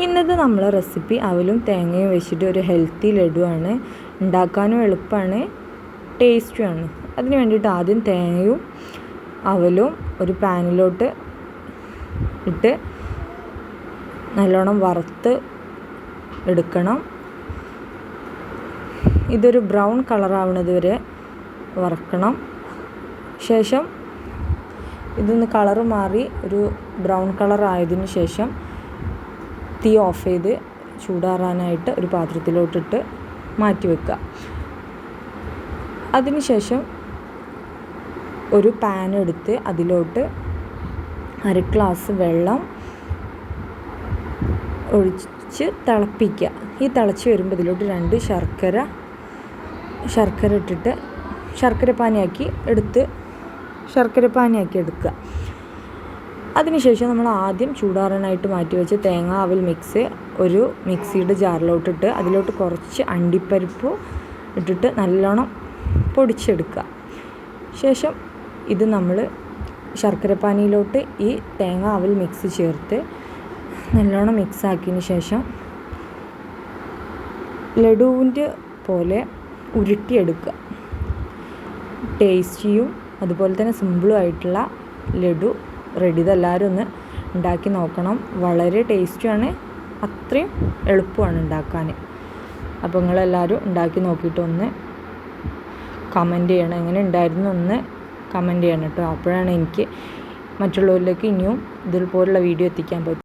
ഇന്നത്തെ നമ്മളെ റെസിപ്പി അവലും തേങ്ങയും വെച്ചിട്ട് ഒരു ഹെൽത്തി ലഡുവാണ്. ഉണ്ടാക്കാനും എളുപ്പമാണ്, ടേസ്റ്റുമാണ്. അതിന് വേണ്ടിയിട്ട് ആദ്യം തേങ്ങയും അവലും ഒരു പാനിലോട്ട് ഇട്ട് നല്ലോണം വറുത്ത് എടുക്കണം. ഇതൊരു ബ്രൗൺ കളറാവുന്നത് വരെ വറുക്കണം. ശേഷം ഇതൊന്ന് കളറ് മാറി ഒരു ബ്രൗൺ കളർ ആയതിനു ശേഷം തീ ഓഫ് ചെയ്ത് ചൂടാറാനായിട്ട് ഒരു പാത്രത്തിലോട്ടിട്ട് മാറ്റി വെക്കുക. അതിനുശേഷം ഒരു പാൻ എടുത്ത് അതിലോട്ട് 1/2 ഗ്ലാസ് വെള്ളം ഒഴിച്ച് തിളപ്പിക്കുക. ഈ തിളച്ച് വരുമ്പോൾ ഇതിലോട്ട് 2 ശർക്കര ഇട്ടിട്ട് ശർക്കര പാനിയാക്കി എടുക്കുക. അതിനുശേഷം നമ്മൾ ആദ്യം ചൂടാറാനായിട്ട് മാറ്റി വെച്ച് തേങ്ങ അവൽ മിക്സ് ഒരു മിക്സിയുടെ ജാറിലോട്ടിട്ട് അതിലോട്ട് കുറച്ച് അണ്ടിപ്പരിപ്പ് ഇട്ടിട്ട് നല്ലോണം പൊടിച്ചെടുക്കുക. ശേഷം ഇത് നമ്മൾ ശർക്കരപ്പാനിയിലോട്ട് ഈ തേങ്ങ അവൽ മിക്സ് ചേർത്ത് നല്ലോണം മിക്സാക്കിയതിന് ശേഷം ലഡുവിൻ്റെ പോലെ ഉരുട്ടിയെടുക്കുക. ടേസ്റ്റിയും അതുപോലെ തന്നെ സിമ്പിളും ആയിട്ടുള്ള ലഡു റെഡി. ഇതെല്ലാവരും ഒന്ന് ഉണ്ടാക്കി നോക്കണം. വളരെ ടേസ്റ്റിയാണ്, അത്രയും എളുപ്പമാണ് ഉണ്ടാക്കാൻ. അപ്പോൾ നിങ്ങളെല്ലാവരും ഉണ്ടാക്കി നോക്കിയിട്ട് ഒന്ന് കമൻറ്റ് ചെയ്യണം. എങ്ങനെ ഉണ്ടായിരുന്നു ഒന്ന് കമൻറ്റ് ചെയ്യണം കേട്ടോ. അപ്പോഴാണ് എനിക്ക് മറ്റുള്ളവരിലേക്ക് ഇനിയും ഇതുപോലുള്ള വീഡിയോ എത്തിക്കാൻ പറ്റും.